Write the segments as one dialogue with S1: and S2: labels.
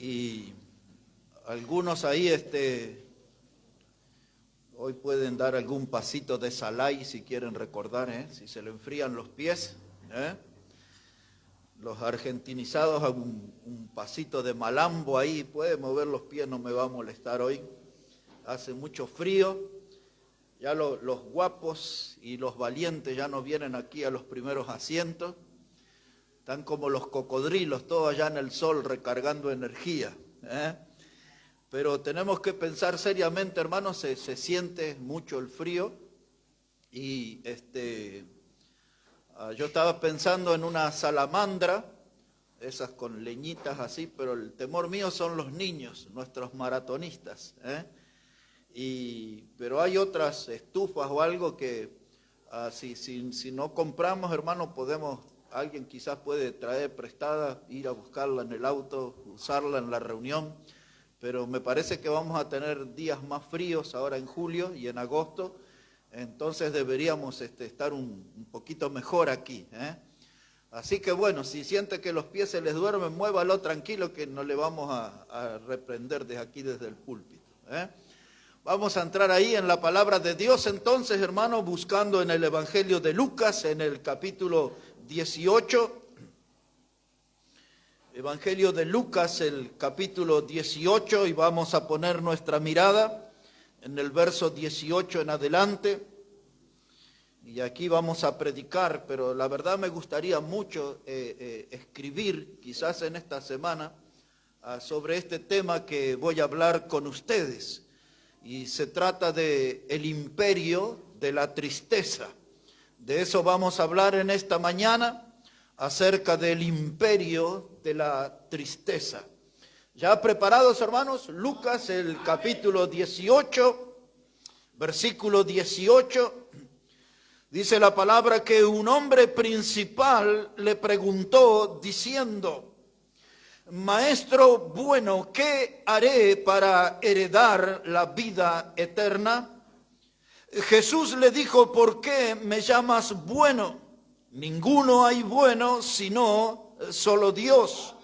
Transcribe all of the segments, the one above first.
S1: Y algunos ahí hoy pueden dar algún pasito de Salai si quieren recordar, si se le enfrían los pies. Los argentinizados hagan un pasito de malambo ahí, puede mover los pies, no me va a molestar hoy. Hace mucho frío, ya los guapos y los valientes ya no vienen aquí a los primeros asientos. Están como los cocodrilos, todos allá en el sol recargando energía. Pero tenemos que pensar seriamente, hermanos, se siente mucho el frío. Y yo estaba pensando en una salamandra, esas con leñitas así, pero el temor mío son los niños, nuestros maratonistas. Pero hay otras estufas o algo que si no compramos, hermano, alguien quizás puede traer prestada, ir a buscarla en el auto, usarla en la reunión, pero me parece que vamos a tener días más fríos ahora en julio y en agosto, entonces deberíamos estar un poquito mejor aquí. Así que bueno, si siente que los pies se les duermen, muévalo tranquilo que no le vamos a reprender desde aquí, desde el púlpito. Vamos a entrar ahí en la palabra de Dios entonces, hermano, buscando en el Evangelio de Lucas, en el capítulo 18, Evangelio de Lucas, el capítulo 18, y vamos a poner nuestra mirada en el verso 18 en adelante, y aquí vamos a predicar, pero la verdad me gustaría mucho escribir, quizás en esta semana, sobre este tema que voy a hablar con ustedes. Y se trata de el imperio de la tristeza. De eso vamos a hablar en esta mañana, acerca del imperio de la tristeza. ¿Ya preparados, hermanos? Lucas, el capítulo 18, versículo 18, dice la palabra que un hombre principal le preguntó diciendo: Maestro bueno, ¿qué haré para heredar la vida eterna? Jesús le dijo: ¿por qué me llamas bueno? Ninguno hay bueno sino solo Dios.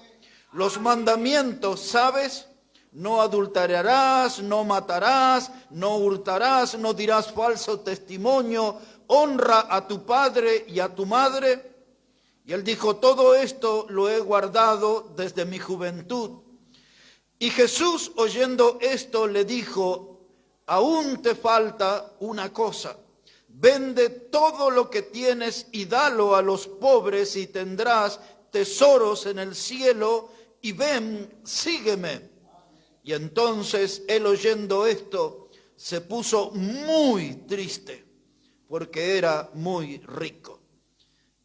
S1: Los mandamientos, ¿sabes? No adulterarás, no matarás, no hurtarás, no dirás falso testimonio, honra a tu padre y a tu madre. Y él dijo: todo esto lo he guardado desde mi juventud. Y Jesús, oyendo esto, le dijo: aún te falta una cosa. Vende todo lo que tienes y dalo a los pobres y tendrás tesoros en el cielo, y ven, sígueme. Y entonces él, oyendo esto, se puso muy triste, porque era muy rico.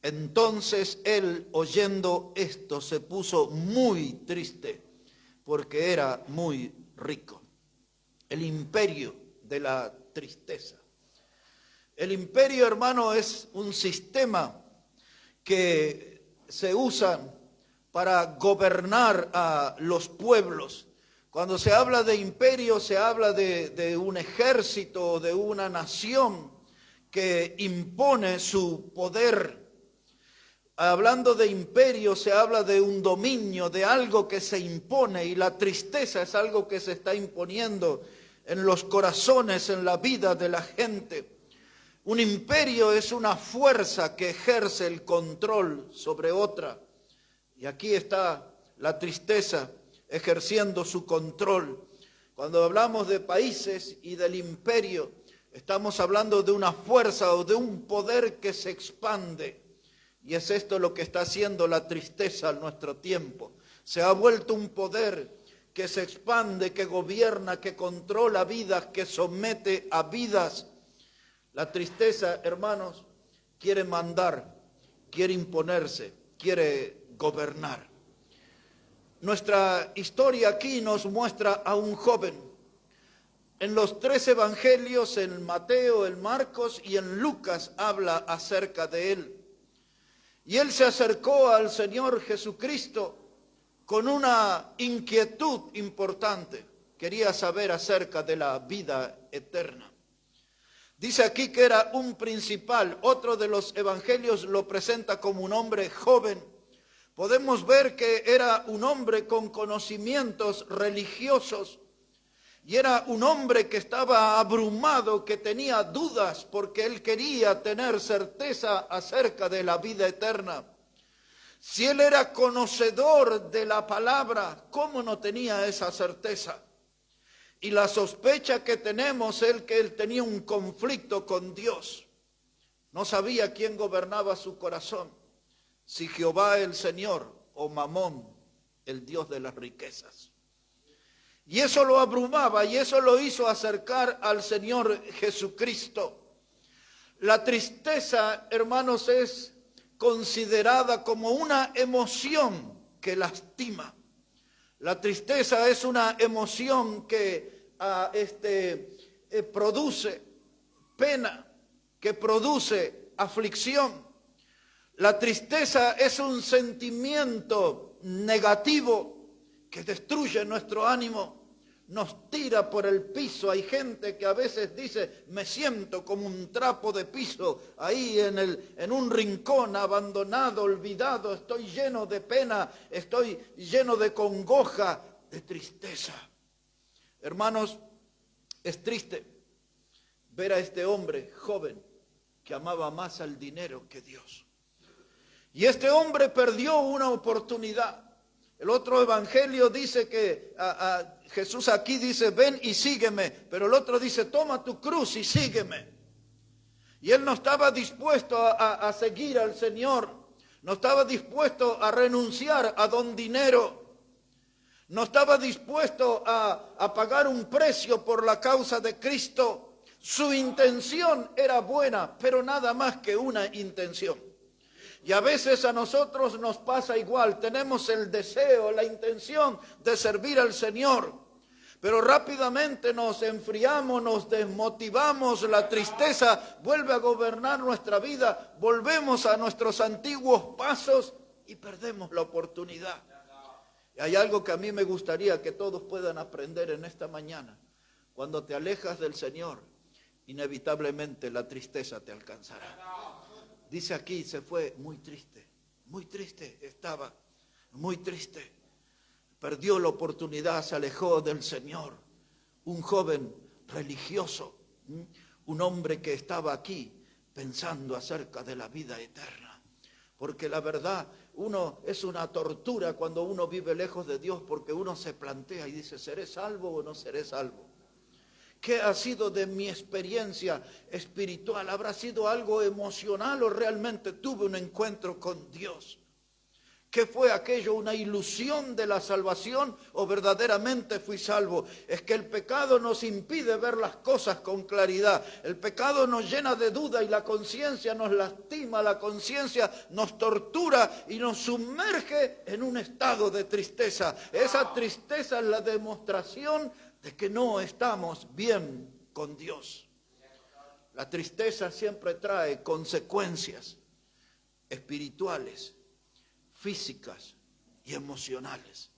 S1: Entonces él, oyendo esto, se puso muy triste, porque era muy rico. El imperio de la tristeza. El imperio, hermano, es un sistema que se usa para gobernar a los pueblos. Cuando se habla de imperio, se habla de un ejército, de una nación que impone su poder. Hablando de imperio, se habla de un dominio, de algo que se impone, y la tristeza es algo que se está imponiendo en los corazones, en la vida de la gente. Un imperio es una fuerza que ejerce el control sobre otra. Y aquí está la tristeza ejerciendo su control. Cuando hablamos de países y del imperio, estamos hablando de una fuerza o de un poder que se expande. Y es esto lo que está haciendo la tristeza en nuestro tiempo. Se ha vuelto un poder que se expande, que gobierna, que controla vidas, que somete a vidas. La tristeza, hermanos, quiere mandar, quiere imponerse, quiere gobernar. Nuestra historia aquí nos muestra a un joven. En los 3 evangelios, en Mateo, en Marcos y en Lucas, habla acerca de él. Y él se acercó al Señor Jesucristo con una inquietud importante. Quería saber acerca de la vida eterna. Dice aquí que era un principal. Otro de los evangelios lo presenta como un hombre joven, Podemos ver que era un hombre con conocimientos religiosos y era un hombre que estaba abrumado, que tenía dudas porque él quería tener certeza acerca de la vida eterna. Si él era conocedor de la palabra, ¿cómo no tenía esa certeza? Y la sospecha que tenemos es que él tenía un conflicto con Dios. No sabía quién gobernaba su corazón, si Jehová el Señor o Mamón, el Dios de las riquezas. Y eso lo abrumaba y eso lo hizo acercar al Señor Jesucristo. La tristeza, hermanos, es considerada como una emoción que lastima. La tristeza es una emoción que produce pena, que produce aflicción. La tristeza es un sentimiento negativo que destruye nuestro ánimo, nos tira por el piso. Hay gente que a veces dice, me siento como un trapo de piso ahí en un rincón abandonado, olvidado, estoy lleno de pena, estoy lleno de congoja, de tristeza. Hermanos, es triste ver a este hombre joven que amaba más al dinero que Dios. Y este hombre perdió una oportunidad. El otro evangelio dice que Jesús aquí dice, ven y sígueme. Pero el otro dice, toma tu cruz y sígueme. Y él no estaba dispuesto a seguir al Señor. No estaba dispuesto a renunciar a don dinero. No estaba dispuesto a pagar un precio por la causa de Cristo. Su intención era buena, pero nada más que una intención. Y a veces a nosotros nos pasa igual, tenemos el deseo, la intención de servir al Señor, pero rápidamente nos enfriamos, nos desmotivamos, la tristeza vuelve a gobernar nuestra vida, volvemos a nuestros antiguos pasos y perdemos la oportunidad. Y hay algo que a mí me gustaría que todos puedan aprender en esta mañana. Cuando te alejas del Señor, inevitablemente la tristeza te alcanzará. Dice aquí, se fue muy triste estaba, muy triste. Perdió la oportunidad, se alejó del Señor. Un joven religioso, un hombre que estaba aquí pensando acerca de la vida eterna. Porque la verdad, es una tortura cuando uno vive lejos de Dios, porque uno se plantea y dice, ¿seré salvo o no seré salvo? ¿Qué ha sido de mi experiencia espiritual? ¿Habrá sido algo emocional o realmente tuve un encuentro con Dios? ¿Qué fue aquello? ¿Una ilusión de la salvación o verdaderamente fui salvo? Es que el pecado nos impide ver las cosas con claridad. El pecado nos llena de duda y la conciencia nos lastima, la conciencia nos tortura y nos sumerge en un estado de tristeza. Esa tristeza es la demostración de que no estamos bien con Dios. La tristeza siempre trae consecuencias espirituales, físicas y emocionales.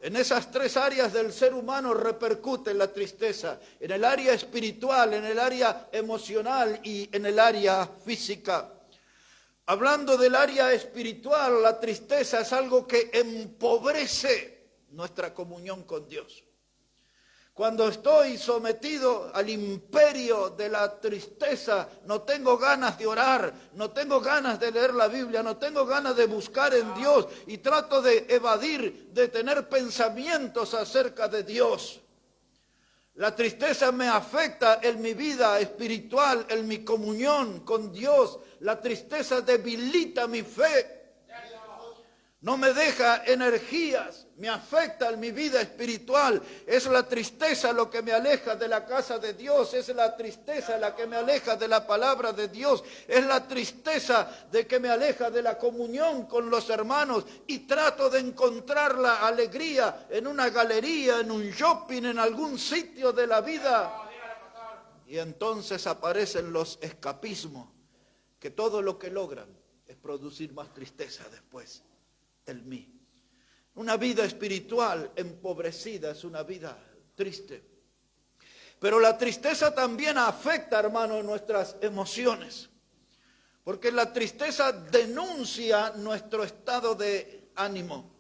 S1: En esas tres áreas del ser humano repercute la tristeza, en el área espiritual, en el área emocional y en el área física. Hablando del área espiritual, la tristeza es algo que empobrece nuestra comunión con Dios. Cuando estoy sometido al imperio de la tristeza, no tengo ganas de orar, no tengo ganas de leer la Biblia, no tengo ganas de buscar en Dios y trato de evadir, de tener pensamientos acerca de Dios. La tristeza me afecta en mi vida espiritual, en mi comunión con Dios. La tristeza debilita mi fe. No me deja energías, me afecta en mi vida espiritual. Es la tristeza lo que me aleja de la casa de Dios. Es la tristeza la que me aleja de la palabra de Dios. Es la tristeza de que me aleja de la comunión con los hermanos. Y trato de encontrar la alegría en una galería, en un shopping, en algún sitio de la vida. Y entonces aparecen los escapismos, que todo lo que logran es producir más tristeza después. En mí. Una vida espiritual empobrecida es una vida triste. Pero la tristeza también afecta, hermano, nuestras emociones. Porque la tristeza denuncia nuestro estado de ánimo.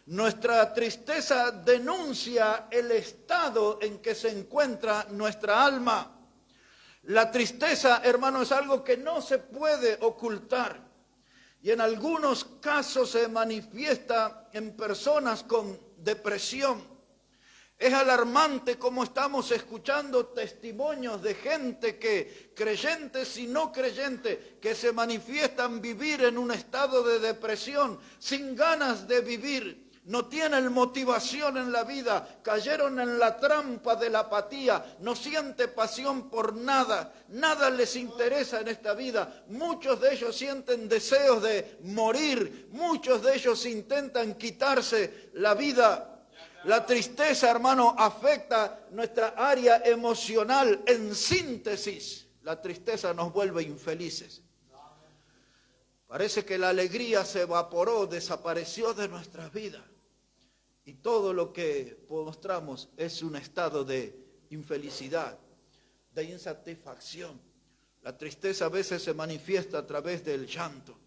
S1: Nuestra tristeza denuncia el estado en que se encuentra nuestra alma. La tristeza, hermano, es algo que no se puede ocultar. Y en algunos casos se manifiesta en personas con depresión. Es alarmante cómo estamos escuchando testimonios de gente que, creyentes y no creyentes, que se manifiestan vivir en un estado de depresión, sin ganas de vivir. No tienen motivación en la vida, cayeron en la trampa de la apatía, no sienten pasión por nada, nada les interesa en esta vida. Muchos de ellos sienten deseos de morir, muchos de ellos intentan quitarse la vida. La tristeza, hermano, afecta nuestra área emocional. En síntesis, la tristeza nos vuelve infelices. Parece que la alegría se evaporó, desapareció de nuestras vidas. Y todo lo que mostramos es un estado de infelicidad, de insatisfacción. La tristeza a veces se manifiesta a través del llanto.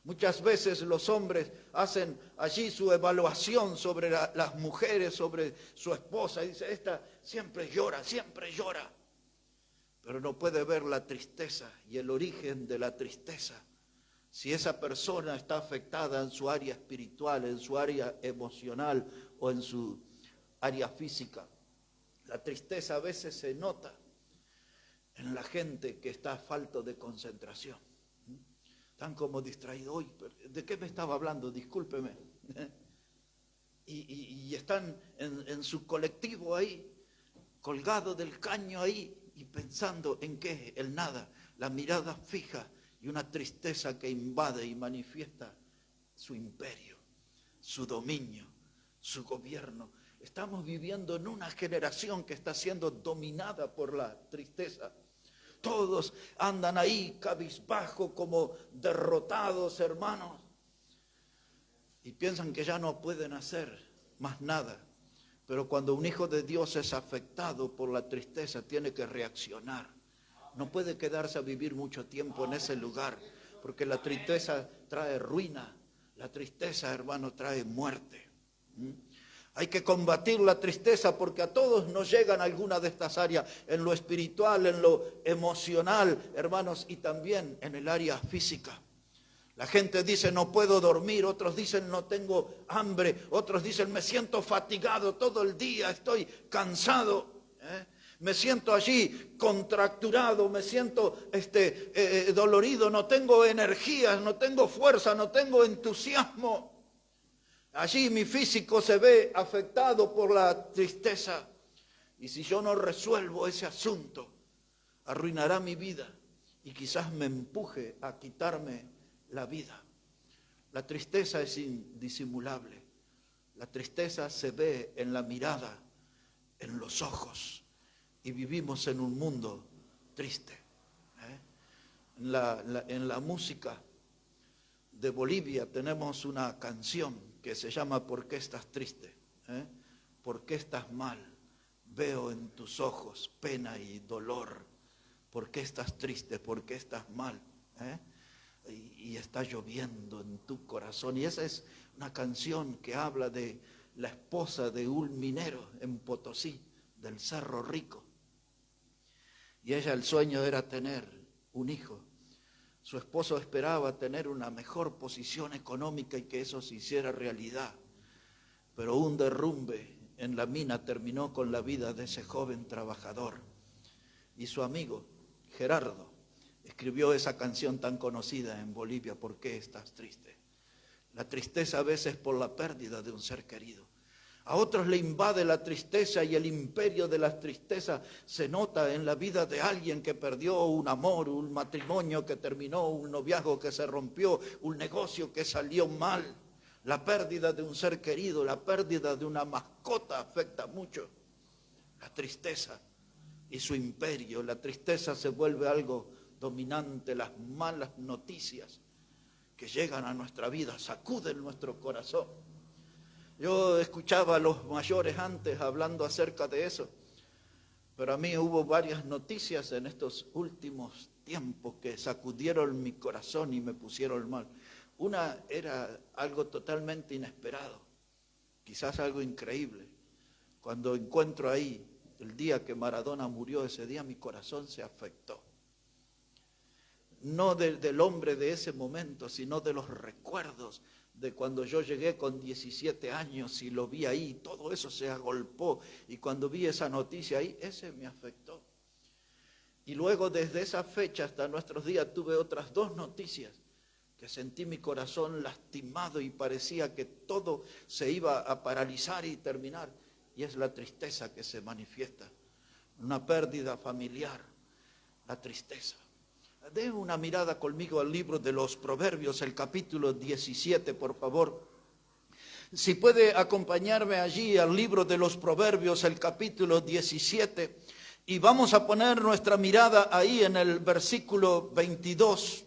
S1: Muchas veces los hombres hacen allí su evaluación sobre las mujeres, sobre su esposa. Y dice, esta siempre llora, pero no puede ver la tristeza y el origen de la tristeza. Si esa persona está afectada en su área espiritual, en su área emocional o en su área física. La tristeza a veces se nota en la gente que está falto de concentración. Están como distraídos. Uy, ¿de qué me estaba hablando? Discúlpeme. Y están en su colectivo ahí, colgado del caño ahí y pensando en qué, el nada, la mirada fija. Y una tristeza que invade y manifiesta su imperio, su dominio, su gobierno. Estamos viviendo en una generación que está siendo dominada por la tristeza. Todos andan ahí cabizbajo como derrotados, hermanos. Y piensan que ya no pueden hacer más nada. Pero cuando un hijo de Dios es afectado por la tristeza, tiene que reaccionar. No puede quedarse a vivir mucho tiempo en ese lugar, porque la tristeza trae ruina, la tristeza, hermano, trae muerte. Hay que combatir la tristeza porque a todos nos llegan algunas de estas áreas, en lo espiritual, en lo emocional, hermanos, y también en el área física. La gente dice no puedo dormir, otros dicen no tengo hambre, otros dicen me siento fatigado todo el día, estoy cansado. Me siento allí contracturado, me siento dolorido, no tengo energías, no tengo fuerza, no tengo entusiasmo. Allí mi físico se ve afectado por la tristeza. Y si yo no resuelvo ese asunto, arruinará mi vida y quizás me empuje a quitarme la vida. La tristeza es indisimulable. La tristeza se ve en la mirada, en los ojos. Y vivimos en un mundo triste. En la música de Bolivia tenemos una canción que se llama ¿Por qué estás triste? ¿Por qué estás mal? Veo en tus ojos pena y dolor. ¿Por qué estás triste? ¿Por qué estás mal? Y está lloviendo en tu corazón. Y esa es una canción que habla de la esposa de un minero en Potosí, del Cerro Rico. Y ella, el sueño era tener un hijo. Su esposo esperaba tener una mejor posición económica y que eso se hiciera realidad. Pero un derrumbe en la mina terminó con la vida de ese joven trabajador. Y su amigo, Gerardo, escribió esa canción tan conocida en Bolivia, ¿por qué estás triste? La tristeza a veces por la pérdida de un ser querido. A otros le invade la tristeza y el imperio de la tristeza se nota en la vida de alguien que perdió un amor, un matrimonio que terminó, un noviazgo que se rompió, un negocio que salió mal. La pérdida de un ser querido, la pérdida de una mascota afecta mucho. La tristeza y su imperio, la tristeza se vuelve algo dominante, las malas noticias que llegan a nuestra vida sacuden nuestro corazón. Yo escuchaba a los mayores antes hablando acerca de eso, pero a mí hubo varias noticias en estos últimos tiempos que sacudieron mi corazón y me pusieron mal. Una era algo totalmente inesperado, quizás algo increíble. Cuando encuentro ahí el día que Maradona murió, ese día mi corazón se afectó. No del hombre de ese momento, sino de los recuerdos de cuando yo llegué con 17 años y lo vi ahí, todo eso se agolpó, y cuando vi esa noticia ahí, ese me afectó. Y luego desde esa fecha hasta nuestros días tuve otras 2 noticias que sentí mi corazón lastimado y parecía que todo se iba a paralizar y terminar, y es la tristeza que se manifiesta, una pérdida familiar, la tristeza. Den una mirada conmigo al libro de los Proverbios, el capítulo 17, por favor. Si puede acompañarme allí al libro de los Proverbios, el capítulo 17, y vamos a poner nuestra mirada ahí en el versículo 22.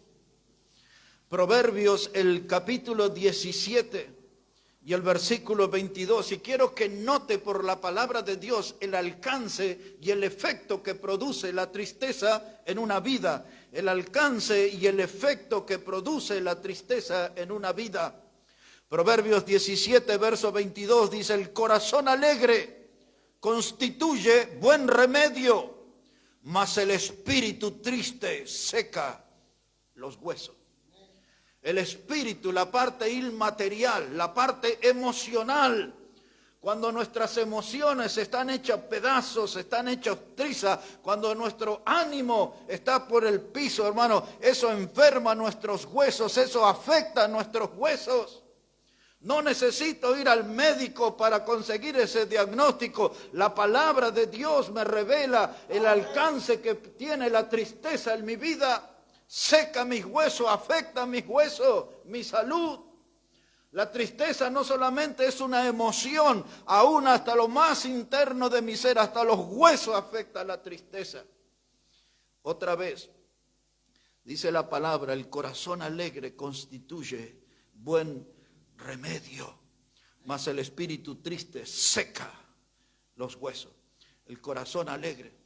S1: Proverbios, el capítulo 17 y el versículo 22. Y quiero que note por la palabra de Dios el alcance y el efecto que produce la tristeza en una vida. El alcance y el efecto que produce la tristeza en una vida. Proverbios 17, verso 22 dice: el corazón alegre constituye buen remedio, mas el espíritu triste seca los huesos. El espíritu, la parte inmaterial, la parte emocional, cuando nuestras emociones están hechas pedazos, están hechas trizas, cuando nuestro ánimo está por el piso, hermano, eso enferma nuestros huesos, eso afecta a nuestros huesos. No necesito ir al médico para conseguir ese diagnóstico. La palabra de Dios me revela el alcance que tiene la tristeza en mi vida. Seca mis huesos, afecta mis huesos, mi salud. La tristeza no solamente es una emoción, aún hasta lo más interno de mi ser, hasta los huesos afecta la tristeza. Otra vez, dice la palabra, el corazón alegre constituye buen remedio, mas el espíritu triste seca los huesos. El corazón alegre.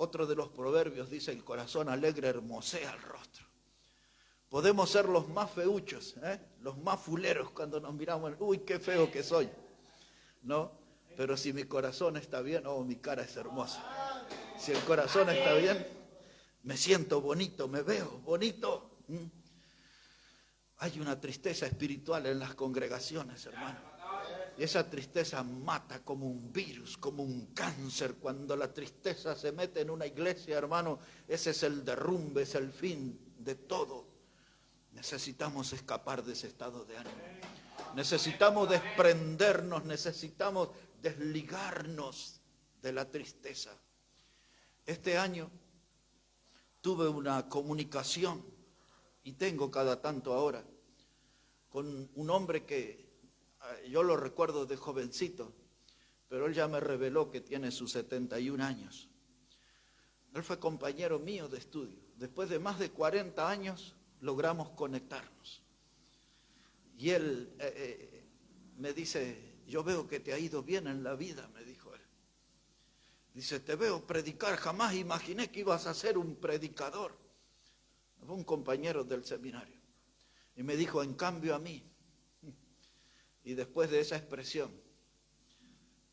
S1: Otro de los proverbios dice: el corazón alegre hermosea el rostro. Podemos ser los más feuchos, los más fuleros cuando nos miramos, uy, qué feo que soy, ¿no? Pero si mi corazón está bien, oh, mi cara es hermosa. Si el corazón está bien, me siento bonito, me veo bonito. Hay una tristeza espiritual en las congregaciones, hermano. Y esa tristeza mata como un virus, como un cáncer. Cuando la tristeza se mete en una iglesia, hermano, ese es el derrumbe, es el fin de todo. Necesitamos escapar de ese estado de ánimo. Necesitamos desprendernos, necesitamos desligarnos de la tristeza. Este año tuve una comunicación, y tengo cada tanto ahora, con un hombre que yo lo recuerdo de jovencito, pero él ya me reveló que tiene sus 71 años. Él fue compañero mío de estudio. Después de más de 40 años logramos conectarnos. Y él me dice: yo veo que te ha ido bien en la vida, me dijo él. Dice: te veo predicar, jamás imaginé que ibas a ser un predicador. Fue un compañero del seminario. Y me dijo: en cambio a mí. Y después de esa expresión,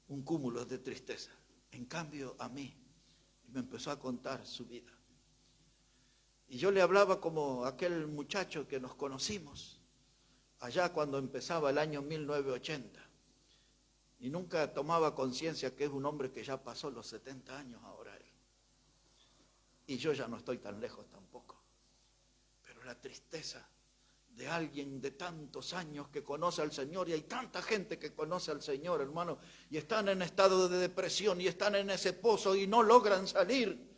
S1: un cúmulo de tristeza. En cambio a mí. Y me empezó a contar su vida. Y yo le hablaba como aquel muchacho que nos conocimos allá cuando empezaba el año 1980. Y nunca tomaba conciencia que es un hombre que ya pasó los 70 años ahora él. Y yo ya no estoy tan lejos tampoco. Pero la tristeza de alguien de tantos años que conoce al Señor, y hay tanta gente que conoce al Señor, hermano, y están en estado de depresión y están en ese pozo y no logran salir.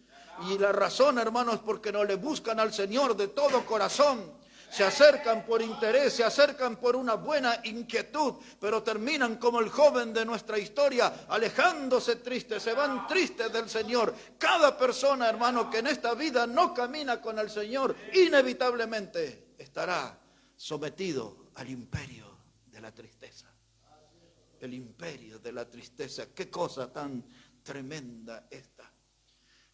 S1: Y la razón, hermano, es porque no le buscan al Señor de todo corazón. Se acercan por interés, se acercan por una buena inquietud, pero terminan como el joven de nuestra historia, alejándose tristes, se van tristes del Señor. Cada persona, hermano, que en esta vida no camina con el Señor, inevitablemente estará sometido al imperio de la tristeza. El imperio de la tristeza, qué cosa tan tremenda esta.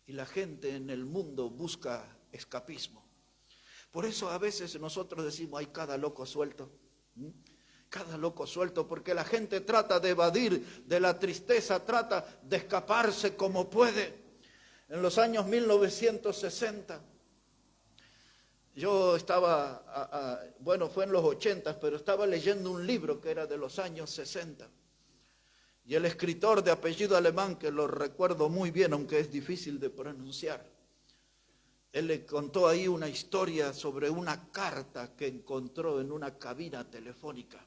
S1: Y la gente en el mundo busca escapismo. Por eso a veces nosotros decimos, hay cada loco suelto. Cada loco suelto, porque la gente trata de evadir de la tristeza, trata de escaparse como puede. En los años 1960, yo estaba, bueno, fue en los 80, pero estaba leyendo un libro que era de los años 60. Y el escritor de apellido alemán, que lo recuerdo muy bien, aunque es difícil de pronunciar, él le contó ahí una historia sobre una carta que encontró en una cabina telefónica.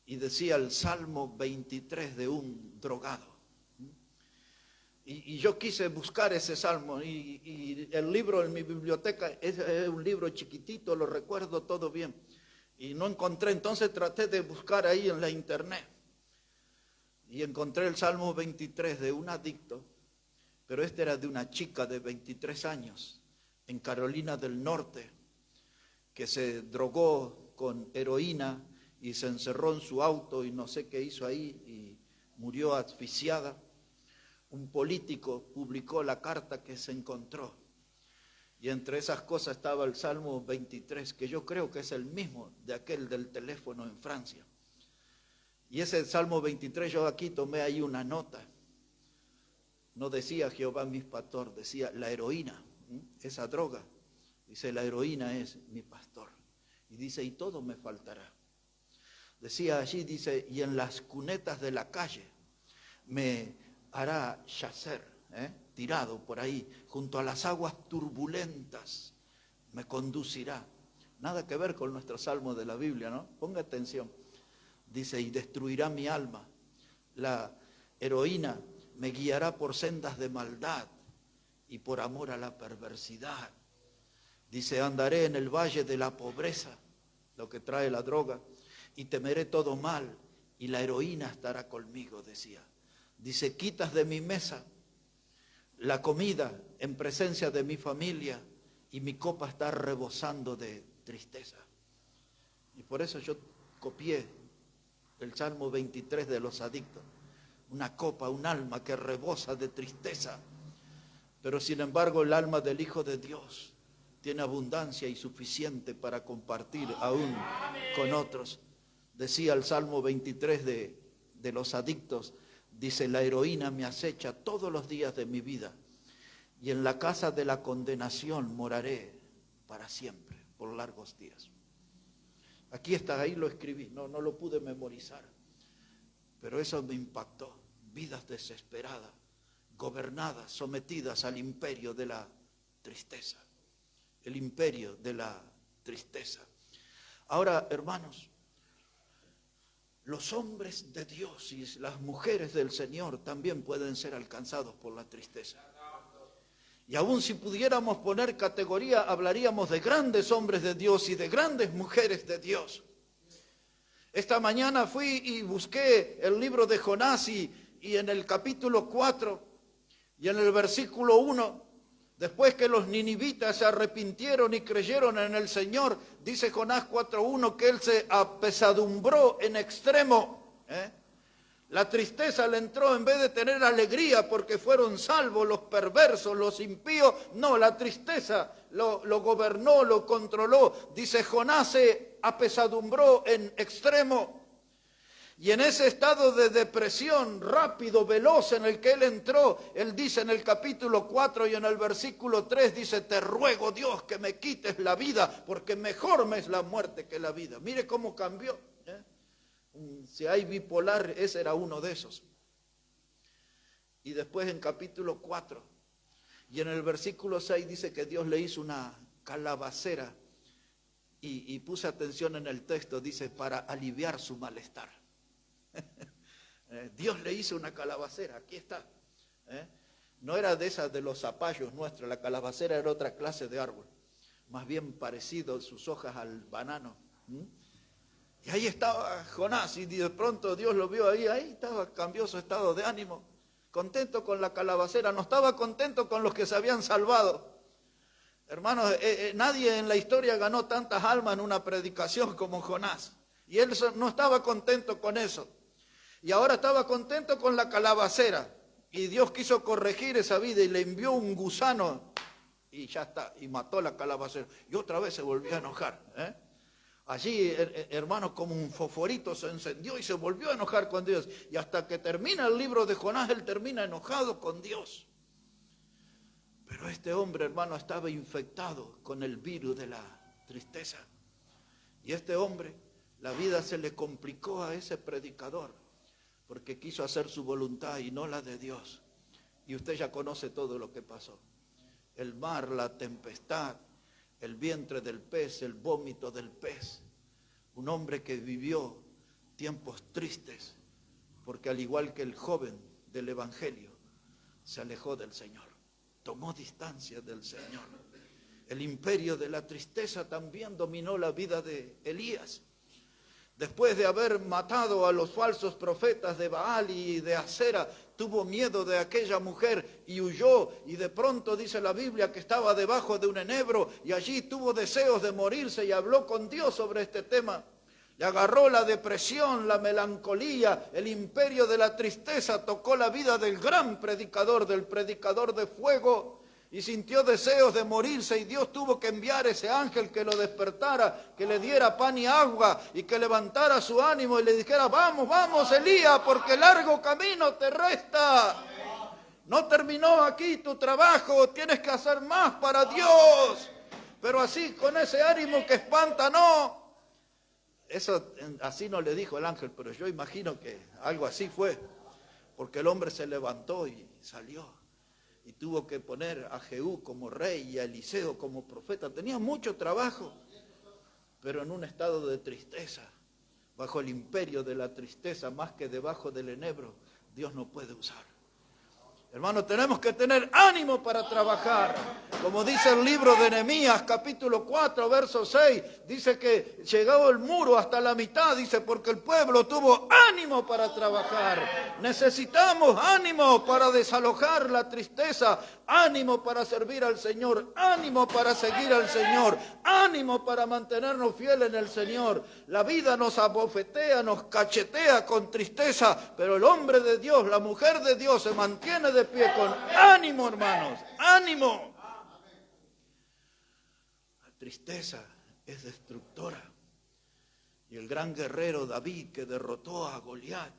S1: Y decía el Salmo 23 de un drogado. Y yo quise buscar ese salmo, y el libro en mi biblioteca es un libro chiquitito, lo recuerdo todo bien. Y no encontré, entonces traté de buscar ahí en la internet. Y encontré el Salmo 23 de un adicto, pero este era de una chica de 23 años, en Carolina del Norte, que se drogó con heroína y se encerró en su auto y no sé qué hizo ahí y murió asfixiada. Un político publicó la carta que se encontró y entre esas cosas estaba el Salmo 23, que yo creo que es el mismo de aquel del teléfono en Francia. Y ese Salmo 23, yo aquí tomé ahí una nota. No decía Jehová mi pastor, decía la heroína, esa droga. Dice, la heroína es mi pastor. Y dice, y todo me faltará. Decía allí, dice, y en las cunetas de la calle me hará yacer, tirado por ahí, junto a las aguas turbulentas, me conducirá. Nada que ver con nuestro salmo de la Biblia, ¿no? Ponga atención. Dice, y destruirá mi alma. La heroína me guiará por sendas de maldad y por amor a la perversidad. Dice, andaré en el valle de la pobreza, lo que trae la droga, y temeré todo mal, y la heroína estará conmigo, decía. Dice, quitas de mi mesa la comida en presencia de mi familia, y mi copa está rebosando de tristeza. Y por eso yo copié el Salmo 23 de los adictos. Una copa, un alma que rebosa de tristeza. Pero sin embargo el alma del Hijo de Dios tiene abundancia y suficiente para compartir aún con otros. Decía el Salmo 23 de los adictos, dice, la heroína me acecha todos los días de mi vida y en la casa de la condenación moraré para siempre, por largos días. Aquí está, ahí lo escribí, no lo pude memorizar, pero eso me impactó. Vidas desesperadas, gobernadas, sometidas al imperio de la tristeza, el imperio de la tristeza. Ahora, hermanos, los hombres de Dios y las mujeres del Señor también pueden ser alcanzados por la tristeza. Y aún si pudiéramos poner categoría, hablaríamos de grandes hombres de Dios y de grandes mujeres de Dios. Esta mañana fui y busqué el libro de Jonás y en el capítulo 4 y en el versículo 1, después que los ninivitas se arrepintieron y creyeron en el Señor, dice Jonás 4:1 que él se apesadumbró en extremo. La tristeza le entró en vez de tener alegría porque fueron salvos los perversos, los impíos. No, la tristeza lo gobernó, lo controló. Dice, Jonás se apesadumbró en extremo. Y en ese estado de depresión rápido, veloz en el que él entró, él dice en el capítulo 4 y en el versículo 3, dice, te ruego Dios que me quites la vida, porque mejor me es la muerte que la vida. Mire cómo cambió. Si hay bipolar, ese era uno de esos. Y después en capítulo 4 y en el versículo 6 dice que Dios le hizo una calabacera y puse atención en el texto, dice, para aliviar su malestar. Dios le hizo una calabacera, aquí está. No era de esas de los zapallos nuestros, la calabacera era otra clase de árbol, más bien parecido sus hojas al banano. Y ahí estaba Jonás y de pronto Dios lo vio ahí estaba, cambió su estado de ánimo, contento con la calabacera, no estaba contento con los que se habían salvado. Hermanos, nadie en la historia ganó tantas almas en una predicación como Jonás. Y él no estaba contento con eso. Y ahora estaba contento con la calabacera. Y Dios quiso corregir esa vida y le envió un gusano y ya está, y mató la calabacera. Y otra vez se volvió a enojar. Allí, hermanos, como un fosforito se encendió y se volvió a enojar con Dios. Y hasta que termina el libro de Jonás, él termina enojado con Dios. Pero este hombre, hermano, estaba infectado con el virus de la tristeza. Y este hombre, la vida se le complicó a ese predicador, porque quiso hacer su voluntad y no la de Dios. Y usted ya conoce todo lo que pasó. El mar, la tempestad, el vientre del pez, el vómito del pez. Un hombre que vivió tiempos tristes, porque al igual que el joven del Evangelio, se alejó del Señor, tomó distancia del Señor. El imperio de la tristeza también dominó la vida de Elías. Después de haber matado a los falsos profetas de Baal y de Acera, tuvo miedo de aquella mujer y huyó, y de pronto dice la Biblia que estaba debajo de un enebro y allí tuvo deseos de morirse y habló con Dios sobre este tema. Le agarró la depresión, la melancolía, el imperio de la tristeza, tocó la vida del gran predicador, del predicador de fuego, y sintió deseos de morirse, y Dios tuvo que enviar ese ángel que lo despertara, que le diera pan y agua y que levantara su ánimo y le dijera: vamos, vamos, Elías, porque largo camino te resta. No terminó aquí tu trabajo, tienes que hacer más para Dios. Pero así, con ese ánimo que espanta, no. Eso así no le dijo el ángel, pero yo imagino que algo así fue, porque el hombre se levantó y salió. Y tuvo que poner a Jehú como rey y a Eliseo como profeta. Tenía mucho trabajo, pero en un estado de tristeza, bajo el imperio de la tristeza, más que debajo del enebro, Dios no puede usar. Hermanos, tenemos que tener ánimo para trabajar. Como dice el libro de Nehemías, capítulo 4, verso 6, dice que llegó el muro hasta la mitad, dice, porque el pueblo tuvo ánimo para trabajar. Necesitamos ánimo para desalojar la tristeza, ánimo para servir al Señor, ánimo para seguir al Señor, ánimo para mantenernos fieles en el Señor. La vida nos abofetea, nos cachetea con tristeza, pero el hombre de Dios, la mujer de Dios se mantiene de pie con ánimo, hermanos, ánimo. La tristeza es destructora. Y el gran guerrero David, que derrotó a Goliat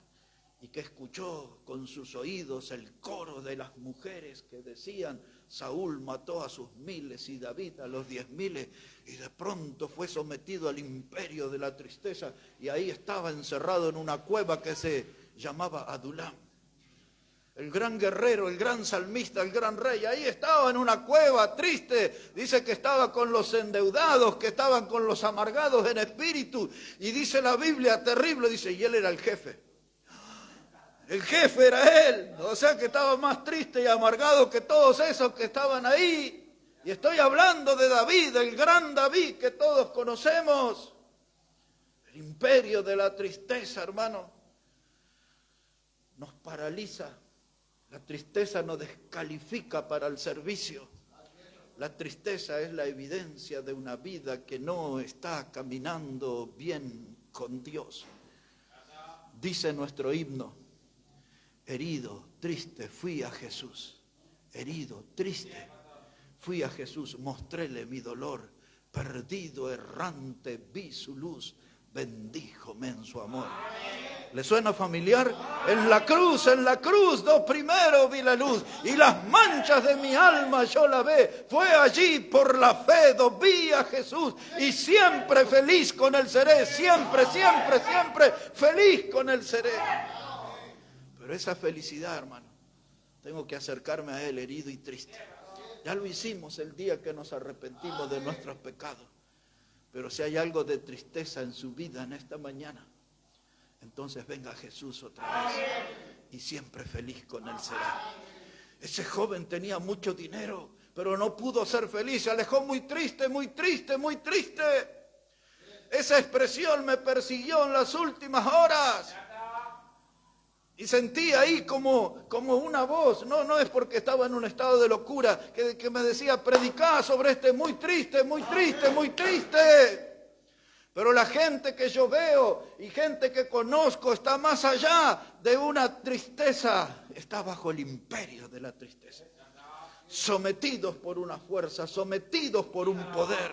S1: y que escuchó con sus oídos el coro de las mujeres que decían: Saúl mató a sus miles y David a los 10,000, y de pronto fue sometido al imperio de la tristeza, y ahí estaba encerrado en una cueva que se llamaba Adulam. El gran guerrero, el gran salmista, el gran rey, ahí estaba en una cueva triste. Dice que estaba con los endeudados, que estaban con los amargados en espíritu. Y dice la Biblia, terrible, dice, y él era el jefe. El jefe era él, o sea que estaba más triste y amargado que todos esos que estaban ahí. Y estoy hablando de David, el gran David que todos conocemos. El imperio de la tristeza, hermano, nos paraliza. La tristeza nos descalifica para el servicio. La tristeza es la evidencia de una vida que no está caminando bien con Dios. Dice nuestro himno: herido, triste, fui a Jesús. Herido, triste, fui a Jesús, mostréle mi dolor. Perdido, errante, vi su luz, bendíjome en su amor. ¿Le suena familiar? En la cruz, do primero vi la luz, y las manchas de mi alma yo la ve. Fue allí por la fe, do vi a Jesús, y siempre feliz con él seré. Siempre, siempre, siempre feliz con él seré. Pero esa felicidad, hermano, tengo que acercarme a él herido y triste. Ya lo hicimos el día que nos arrepentimos de nuestros pecados. Pero si hay algo de tristeza en su vida en esta mañana, entonces venga Jesús otra vez y siempre feliz con él será. Ese joven tenía mucho dinero, pero no pudo ser feliz. Se alejó muy triste, muy triste, muy triste. Esa expresión me persiguió en las últimas horas. Y sentí ahí como una voz, no es porque estaba en un estado de locura, que me decía: predicá sobre este muy triste, muy triste, muy triste. Pero la gente que yo veo y gente que conozco está más allá de una tristeza, está bajo el imperio de la tristeza. sometidos por una fuerza, sometidos por un poder,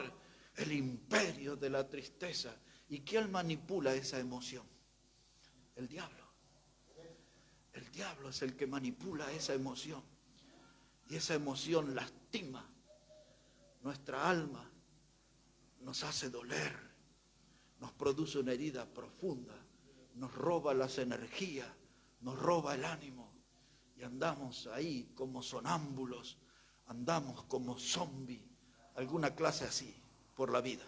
S1: el imperio de la tristeza. ¿Y quién manipula esa emoción? El diablo. El diablo es el que manipula esa emoción. Y esa emoción lastima nuestra alma, nos hace doler, nos produce una herida profunda, nos roba las energías, nos roba el ánimo. Y andamos ahí como sonámbulos, andamos como zombies, alguna clase así, por la vida.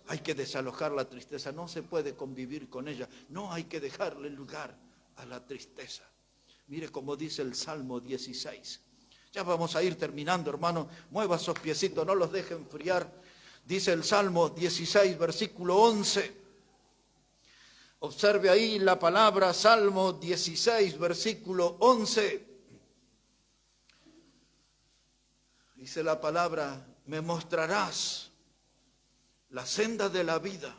S1: Hay que desalojar la tristeza, no se puede convivir con ella, no hay que dejarle lugar a la tristeza. Mire como dice el Salmo 16. Ya vamos a ir terminando, hermano, mueva esos piecitos, no los deje enfriar. Dice el Salmo 16, versículo 11. Observe ahí la palabra Salmo 16, versículo 11. Dice la palabra, me mostrarás la senda de la vida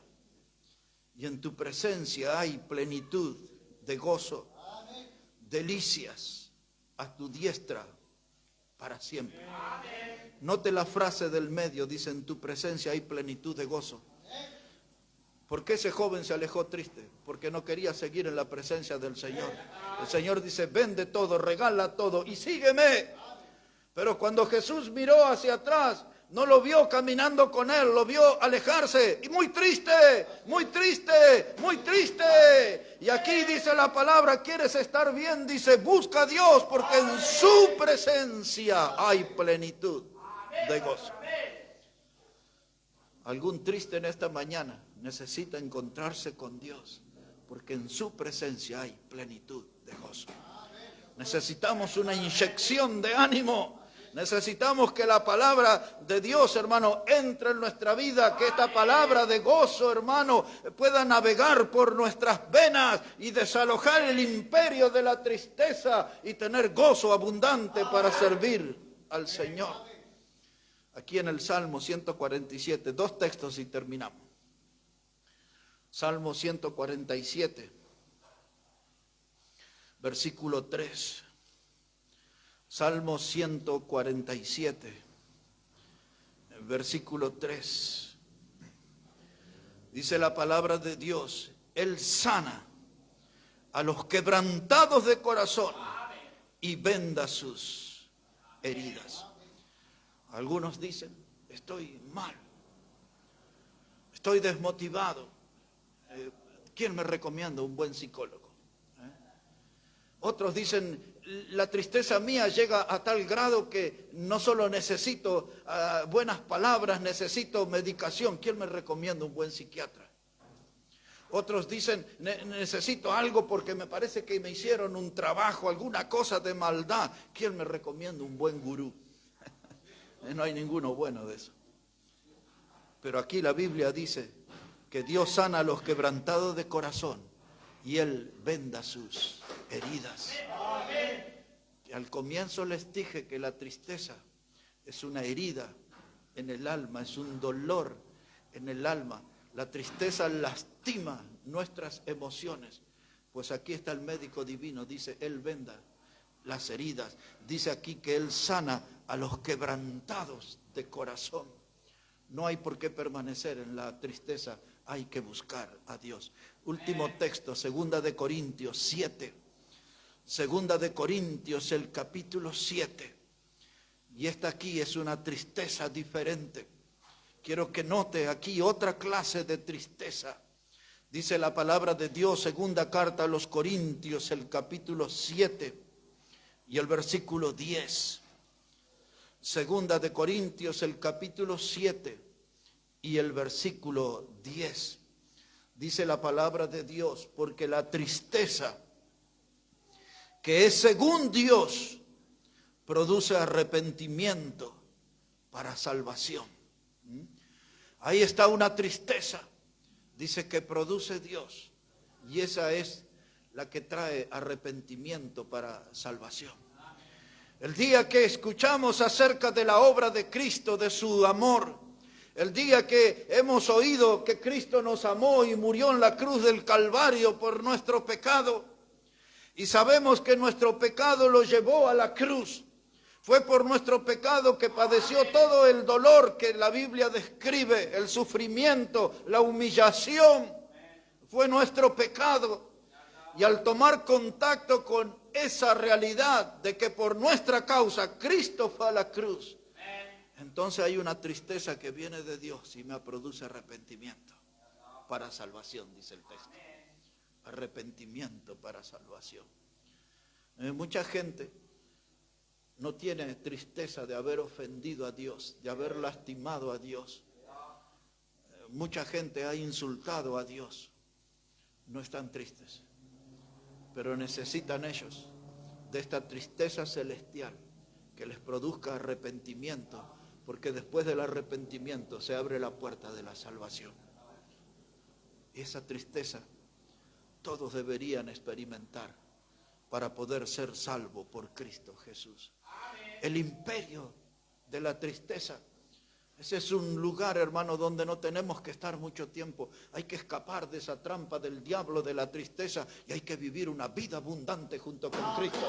S1: y en tu presencia hay plenitud de gozo, delicias a tu diestra para siempre. Note la frase del medio, dice en tu presencia hay plenitud de gozo. ¿Por qué ese joven se alejó triste? Porque no quería seguir en la presencia del Señor. El Señor dice, vende todo, regala todo y sígueme. Pero cuando Jesús miró hacia atrás, no lo vio caminando con él, lo vio alejarse. Y muy triste, muy triste, muy triste. Y aquí dice la palabra, ¿quieres estar bien? Dice, busca a Dios porque en su presencia hay plenitud de gozo. Algún triste en esta mañana necesita encontrarse con Dios porque en su presencia hay plenitud de gozo. Necesitamos una inyección de ánimo. Necesitamos que la palabra de Dios, hermano, entre en nuestra vida, que esta palabra de gozo, hermano, pueda navegar por nuestras venas y desalojar el imperio de la tristeza y tener gozo abundante para servir al Señor. Aquí en el Salmo 147, 2 textos y terminamos. Salmo 147, versículo 3. Salmo 147, versículo 3. Dice la palabra de Dios, Él sana a los quebrantados de corazón y venda sus heridas. Algunos dicen, estoy mal, estoy desmotivado. ¿Quién me recomienda un buen psicólogo? Otros dicen, la tristeza mía llega a tal grado que no solo necesito buenas palabras, necesito medicación. ¿Quién me recomienda un buen psiquiatra? Otros dicen, necesito algo porque me parece que me hicieron un trabajo, alguna cosa de maldad. ¿Quién me recomienda un buen gurú? No hay ninguno bueno de eso. Pero aquí la Biblia dice que Dios sana a los quebrantados de corazón y Él venda sus heridas. Y al comienzo les dije que la tristeza es una herida en el alma, es un dolor en el alma. La tristeza lastima nuestras emociones. Pues aquí está el médico divino, dice, Él venda las heridas. Dice aquí que Él sana a los quebrantados de corazón. No hay por qué permanecer en la tristeza, hay que buscar a Dios. Último texto, 2 de Corintios 7. 2 de Corintios, el capítulo 7. Y esta aquí es una tristeza diferente. Quiero que note aquí otra clase de tristeza. Dice la palabra de Dios, segunda carta a los Corintios, el capítulo 7 y el versículo 10. 2 de Corintios, el capítulo 7 y el versículo 10. Dice la palabra de Dios, porque la tristeza que es según Dios produce arrepentimiento para salvación. Ahí está una tristeza, dice que produce Dios, y esa es la que trae arrepentimiento para salvación. El día que escuchamos acerca de la obra de Cristo, de su amor, el día que hemos oído que Cristo nos amó y murió en la cruz del Calvario por nuestro pecado, y sabemos que nuestro pecado lo llevó a la cruz, Fue por nuestro pecado que padeció todo el dolor que la Biblia describe, el sufrimiento, la humillación. Fue nuestro pecado. Y al tomar contacto con esa realidad de que por nuestra causa Cristo fue a la cruz, entonces hay una tristeza que viene de Dios y me produce arrepentimiento para salvación, dice el texto. Arrepentimiento para salvación. Mucha gente no tiene tristeza de haber ofendido a Dios, de haber lastimado a Dios. Mucha gente ha insultado a Dios. No están tristes, pero necesitan ellos de esta tristeza celestial que les produzca arrepentimiento, porque después del arrepentimiento se abre la puerta de la salvación. Y esa tristeza todos deberían experimentar para poder ser salvos por Cristo Jesús. El imperio de la tristeza. Ese es un lugar, hermano, donde no tenemos que estar mucho tiempo. Hay que escapar de esa trampa del diablo, de la tristeza, y hay que vivir una vida abundante junto con Cristo.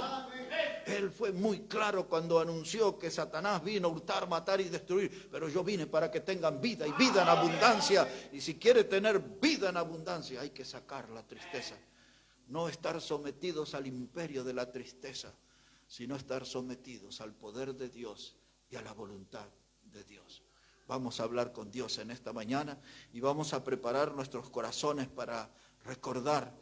S1: Él fue muy claro cuando anunció que Satanás vino a hurtar, matar y destruir, pero yo vine para que tengan vida y vida en abundancia. Y si quiere tener vida en abundancia, hay que sacar la tristeza. No estar sometidos al imperio de la tristeza, sino estar sometidos al poder de Dios y a la voluntad de Dios. Vamos a hablar con Dios en esta mañana y vamos a preparar nuestros corazones para recordar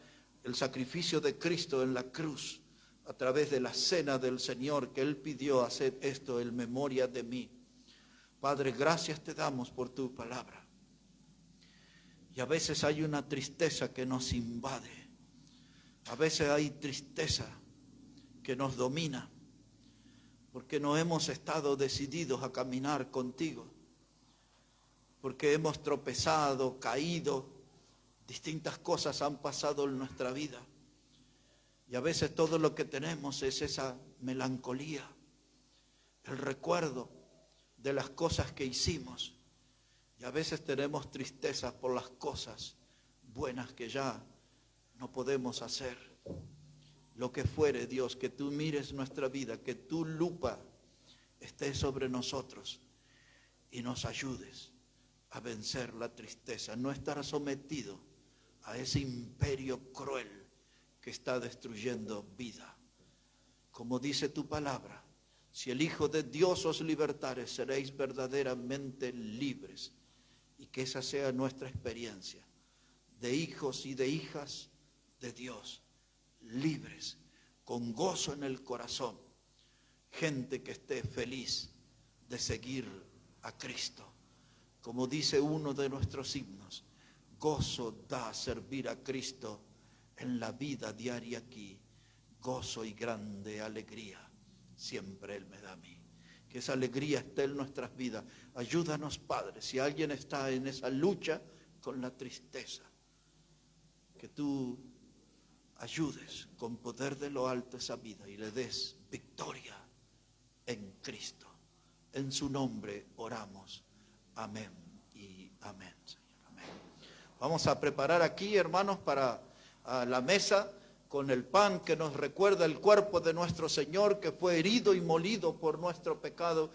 S1: el sacrificio de Cristo en la cruz a través de la cena del Señor que Él pidió hacer esto en memoria de mí. Padre, gracias te damos por tu palabra. Y a veces hay una tristeza que nos invade. A veces hay tristeza que nos domina, porque no hemos estado decididos a caminar contigo, porque hemos tropezado, caído, distintas cosas han pasado en nuestra vida, y a veces todo lo que tenemos es esa melancolía, el recuerdo de las cosas que hicimos, y a veces tenemos tristeza por las cosas buenas que ya no podemos hacer. Lo que fuere, Dios, que tú mires nuestra vida, que tu lupa esté sobre nosotros y nos ayudes a vencer la tristeza, no estar sometido a ese imperio cruel que está destruyendo vida. Como dice tu palabra, si el Hijo de Dios os libertare, seréis verdaderamente libres. Y que esa sea nuestra experiencia de hijos y de hijas de Dios, libres, con gozo en el corazón, gente que esté feliz de seguir a Cristo. Como dice uno de nuestros himnos, gozo da servir a Cristo en la vida diaria aquí, gozo y grande alegría, siempre Él me da a mí. Que esa alegría esté en nuestras vidas. Ayúdanos, Padre, si alguien está en esa lucha con la tristeza, que tú ayudes con poder de lo alto esa vida y le des victoria en Cristo. En su nombre oramos. Amén y amén, Señor. Amén. Vamos a preparar aquí, hermanos, para la mesa con el pan que nos recuerda el cuerpo de nuestro Señor, que fue herido y molido por nuestro pecado